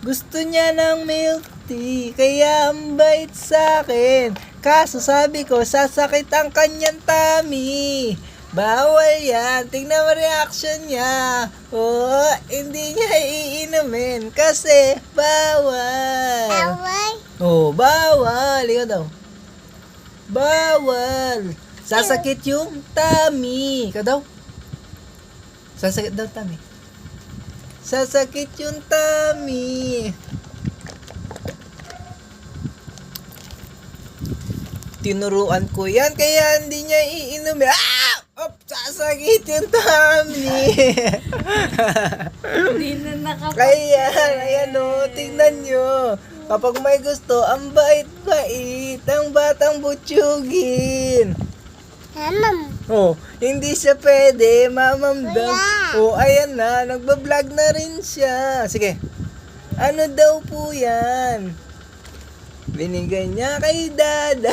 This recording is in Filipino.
Gusto niya ng milk tea, kaya ang bait sa'kin. Kaso sabi ko, sasakit ang kanyang tummy. Bawal yan. Tingnan mo reaction niya. Oo, hindi niya iinumin kasi bawal. Away. Oh, bawal. Ikaw daw. Bawal. Sasakit yung tummy. Ikaw daw. Sasakit daw tummy. Sasakit yung tummy. Tinuruan ko yan, kaya hindi niya iinom. Sasakit yung tummy. Hindi na nakapag- Kaya, ayan o, tingnan nyo. Kapag may gusto, ang bait-bait, ang batang butsugin. Ma'am. Oh, hindi siya pwede, mamamdam. Kuya. Oh, ayan na, nagbablog na rin siya. Sige, ano daw po yan? Binigay niya kay Dada.